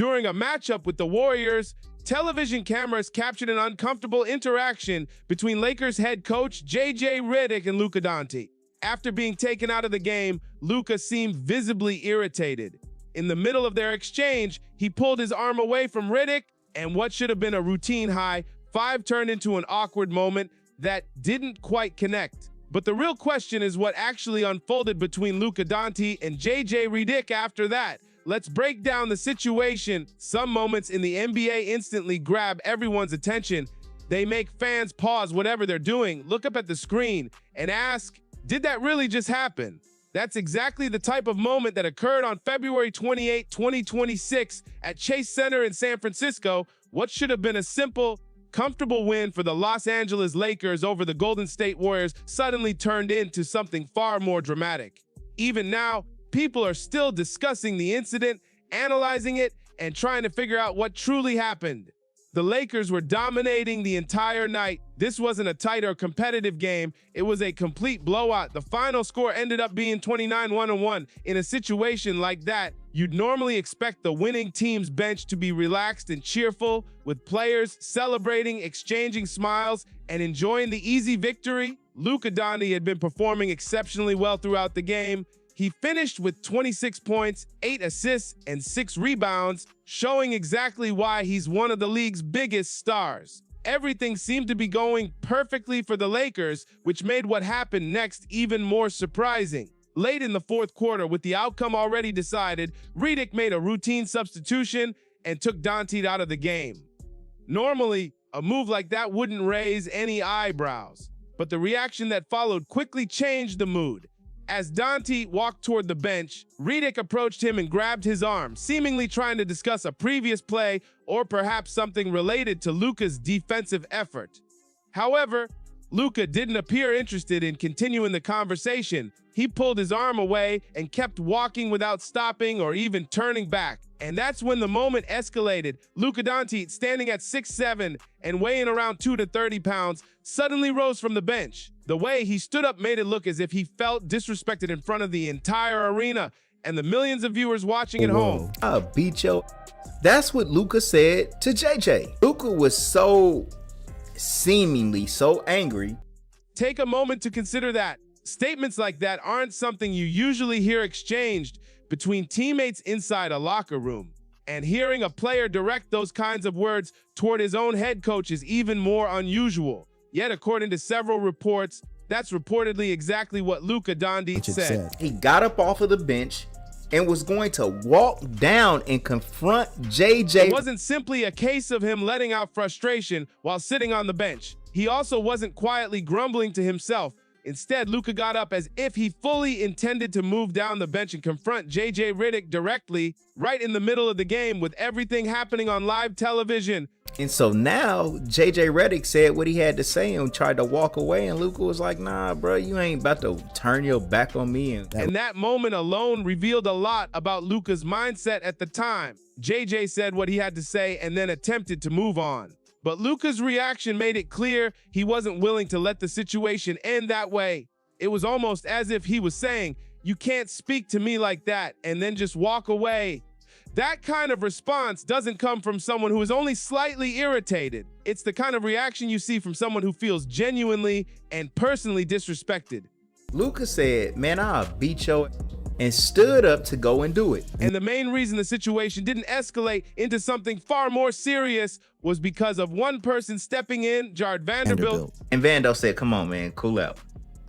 During a matchup with the Warriors, television cameras captured an uncomfortable interaction between Lakers head coach J.J. Redick and Luka Dončić. After being taken out of the game, Luka seemed visibly irritated. In the middle of their exchange, he pulled his arm away from Redick, and what should have been a routine high five turned into an awkward moment that didn't quite connect. But the real question is what actually unfolded between Luka Dončić and J.J. Redick after that. Let's break down the situation. Some moments in the NBA instantly grab everyone's attention. They make fans pause whatever they're doing, look up at the screen, and ask, did that really just happen? That's exactly the type of moment that occurred on February 28, 2026 at Chase Center in San Francisco. What should have been a simple, comfortable win for the Los Angeles Lakers over the Golden State Warriors suddenly turned into something far more dramatic. Even now, people are still discussing the incident, analyzing it, and trying to figure out what truly happened. The Lakers were dominating the entire night. This wasn't a tight or competitive game. It was a complete blowout. The final score ended up being 29-101. In a situation like that, you'd normally expect the winning team's bench to be relaxed and cheerful, with players celebrating, exchanging smiles, and enjoying the easy victory. Luka Dončić had been performing exceptionally well throughout the game. He finished with 26 points, 8 assists, and 6 rebounds, showing exactly why he's one of the league's biggest stars. Everything seemed to be going perfectly for the Lakers, which made what happened next even more surprising. Late in the fourth quarter, with the outcome already decided, Redick made a routine substitution and took Dončić out of the game. Normally, a move like that wouldn't raise any eyebrows, but the reaction that followed quickly changed the mood. As Dončić walked toward the bench, Redick approached him and grabbed his arm, seemingly trying to discuss a previous play or perhaps something related to Luka's defensive effort. However, Luka didn't appear interested in continuing the conversation. He pulled his arm away and kept walking without stopping or even turning back. And that's when the moment escalated. Luka Dončić, standing at 6'7" and weighing around 2 to 30 pounds, suddenly rose from the bench. The way he stood up made it look as if he felt disrespected in front of the entire arena and the millions of viewers watching at home. I'll beat your... That's what Luka said to JJ. Luka was seemingly so angry. Take a moment to consider that. Statements like that aren't something you usually hear exchanged between teammates inside a locker room. And hearing a player direct those kinds of words toward his own head coach is even more unusual. Yet, according to several reports, that's reportedly exactly what Luka Dončić said. He got up off of the bench and was going to walk down and confront JJ. It wasn't simply a case of him letting out frustration while sitting on the bench. He also wasn't quietly grumbling to himself. Instead, Luka got up as if he fully intended to move down the bench and confront J.J. Redick directly, right in the middle of the game with everything happening on live television. And so now J.J. Redick said what he had to say and tried to walk away, and Luka was like, nah, bro, you ain't about to turn your back on me. And that moment alone revealed a lot about Luka's mindset at the time. J.J. said what he had to say and then attempted to move on. But Luka's reaction made it clear he wasn't willing to let the situation end that way. It was almost as if he was saying, you can't speak to me like that, and then just walk away. That kind of response doesn't come from someone who is only slightly irritated. It's the kind of reaction you see from someone who feels genuinely and personally disrespected. Luka said, man, I'll beat your... and stood up to go and do it. And the main reason the situation didn't escalate into something far more serious was because of one person stepping in, Jared Vanderbilt. And Vando said, come on, man, cool out.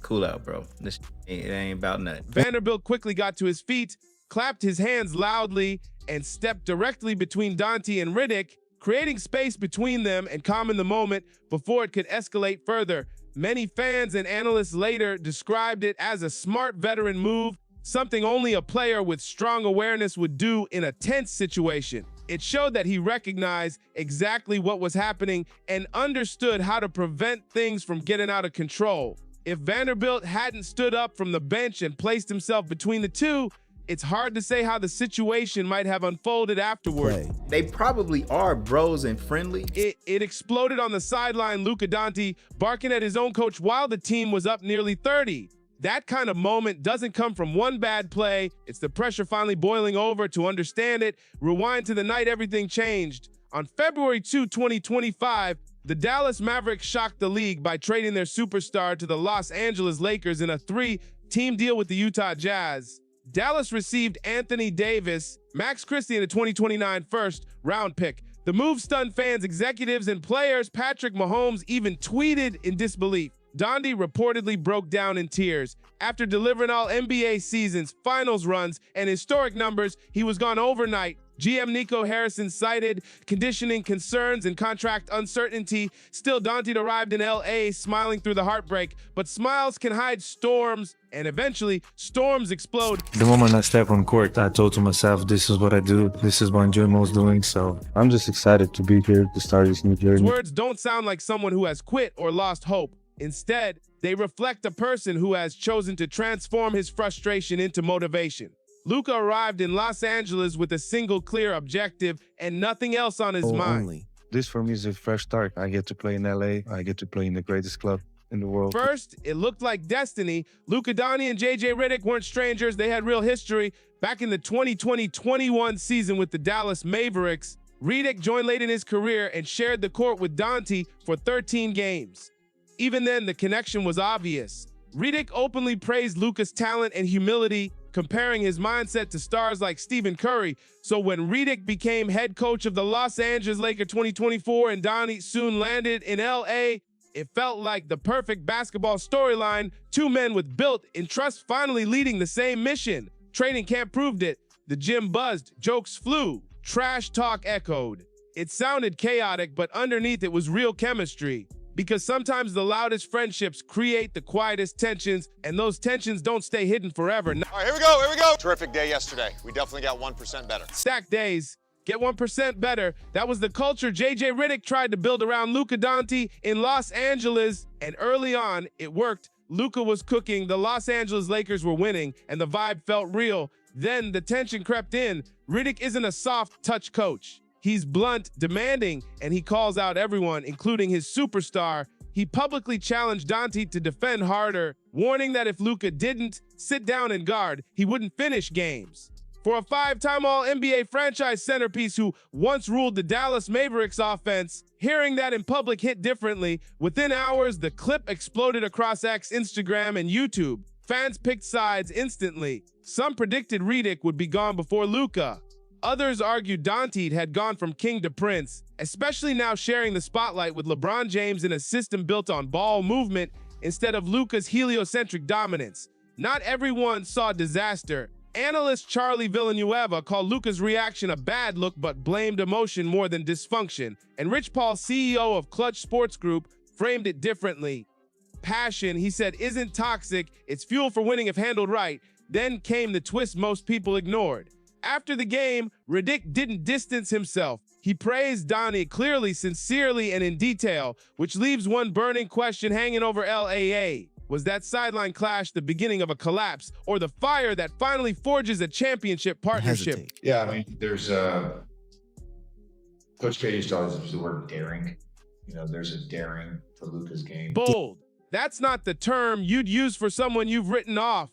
Cool out, bro. It ain't about nothing. Vanderbilt quickly got to his feet, clapped his hands loudly, and stepped directly between Dončić and Redick, creating space between them and calming the moment before it could escalate further. Many fans and analysts later described it as a smart veteran move, something only a player with strong awareness would do in a tense situation. It showed that he recognized exactly what was happening and understood how to prevent things from getting out of control. If Vanderbilt hadn't stood up from the bench and placed himself between the two, it's hard to say how the situation might have unfolded afterward. They probably are bros and friendly. It exploded on the sideline, Luka Dončić barking at his own coach while the team was up nearly 30. That kind of moment doesn't come from one bad play. It's the pressure finally boiling over. To understand it, rewind to the night everything changed. On February 2, 2025, the Dallas Mavericks shocked the league by trading their superstar to the Los Angeles Lakers in a 3-team deal with the Utah Jazz. Dallas received Anthony Davis, Max Christie, and a 2029 first-round pick. The move stunned fans, executives, and players. Patrick Mahomes even tweeted in disbelief. Doncic reportedly broke down in tears. After delivering all NBA seasons, finals runs, and historic numbers, he was gone overnight. GM Nico Harrison cited conditioning concerns and contract uncertainty. Still, Doncic arrived in LA smiling through the heartbreak, but smiles can hide storms, and eventually, storms explode. The moment I step on court, I told to myself, this is what I do. This is what I enjoy most doing. So I'm just excited to be here to start this new journey. His words don't sound like someone who has quit or lost hope. Instead, they reflect a person who has chosen to transform his frustration into motivation. Luka arrived in Los Angeles with a single clear objective and nothing else on his mind. This for me is a fresh start. I get to play in LA. I get to play in the greatest club in the world. First, it looked like destiny. Luka Dončić and JJ Redick weren't strangers. They had real history. Back in the 2020-21 season with the Dallas Mavericks, Redick joined late in his career and shared the court with Doncic for 13 games. Even then, the connection was obvious. Redick openly praised Luka's talent and humility, comparing his mindset to stars like Stephen Curry. So when Redick became head coach of the Los Angeles Lakers 2024 and Doncic soon landed in LA, it felt like the perfect basketball storyline. Two men with built-in trust finally leading the same mission. Training camp proved it. The gym buzzed, jokes flew, trash talk echoed. It sounded chaotic, but underneath it was real chemistry. Because sometimes the loudest friendships create the quietest tensions, and those tensions don't stay hidden forever. All right, here we go. Terrific day yesterday. We definitely got 1% better. Stack days, get 1% better. That was the culture JJ Redick tried to build around Luka Dončić in Los Angeles, and early on, it worked. Luka was cooking, the Los Angeles Lakers were winning, and the vibe felt real. Then the tension crept in. Redick isn't a soft touch coach. He's blunt, demanding, and he calls out everyone, including his superstar. He publicly challenged Doncic to defend harder, warning that if Luka didn't sit down and guard, he wouldn't finish games. For a 5-time All-NBA franchise centerpiece who once ruled the Dallas Mavericks offense, hearing that in public hit differently. Within hours, the clip exploded across X, Instagram, and YouTube. Fans picked sides instantly. Some predicted Redick would be gone before Luka. Others argued Doncic had gone from king to prince, especially now sharing the spotlight with LeBron James in a system built on ball movement instead of Luka's heliocentric dominance. Not everyone saw disaster. Analyst Charlie Villanueva called Luka's reaction a bad look but blamed emotion more than dysfunction. And Rich Paul, CEO of Clutch Sports Group, framed it differently. Passion, he said, isn't toxic. It's fuel for winning if handled right. Then came the twist most people ignored. After the game, Redick didn't distance himself. He praised Doncic clearly, sincerely, and in detail, which leaves one burning question hanging over LAA. Was that sideline clash the beginning of a collapse, or the fire that finally forges a championship partnership? Yeah, I mean, there's Coach K used to always use the word daring. You know, there's a daring to Luka's game. Bold. That's not the term you'd use for someone you've written off.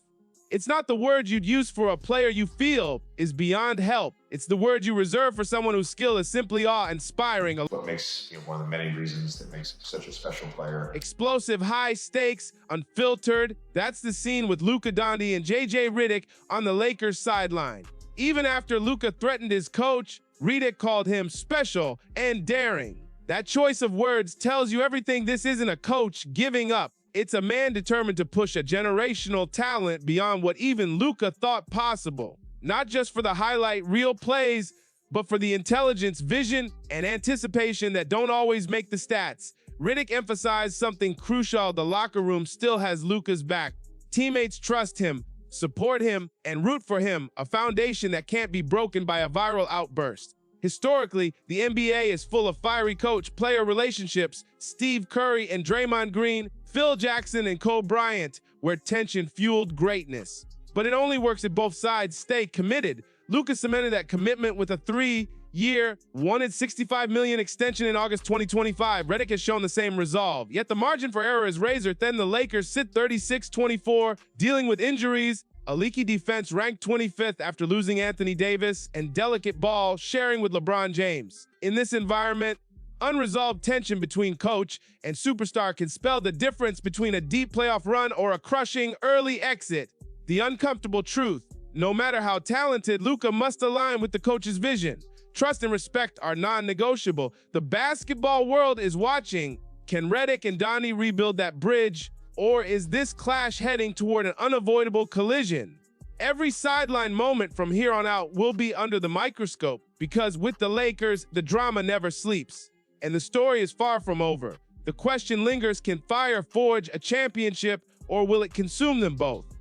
It's not the word you'd use for a player you feel is beyond help. It's the word you reserve for someone whose skill is simply awe-inspiring. What makes, one of the many reasons that makes him such a special player. Explosive, high stakes, unfiltered. That's the scene with Luka Dončić and JJ Redick on the Lakers sideline. Even after Luka threatened his coach, Redick called him special and daring. That choice of words tells you everything. This isn't a coach giving up. It's a man determined to push a generational talent beyond what even Luka thought possible. Not just for the highlight reel plays, but for the intelligence, vision, and anticipation that don't always make the stats. Redick emphasized something crucial: the locker room still has Luka's back. Teammates trust him, support him, and root for him, a foundation that can't be broken by a viral outburst. Historically, the NBA is full of fiery coach-player relationships. Steve Curry and Draymond Green, Phil Jackson and Kobe Bryant, where tension fueled greatness. But it only works if both sides stay committed. Luka cemented that commitment with a 3 year, wanted $65 million extension in August 2025. Redick has shown the same resolve. Yet the margin for error is razor thin. The Lakers sit 36-24, dealing with injuries, a leaky defense ranked 25th after losing Anthony Davis, and delicate ball sharing with LeBron James. In this environment, unresolved tension between coach and superstar can spell the difference between a deep playoff run or a crushing early exit. The uncomfortable truth: no matter how talented, Luka must align with the coach's vision. Trust and respect are non-negotiable. The basketball world is watching. Can Redick and Donnie rebuild that bridge, or is this clash heading toward an unavoidable collision? Every sideline moment from here on out will be under the microscope, because with the Lakers, the drama never sleeps. And the story is far from over. The question lingers: can fire forge a championship, or will it consume them both?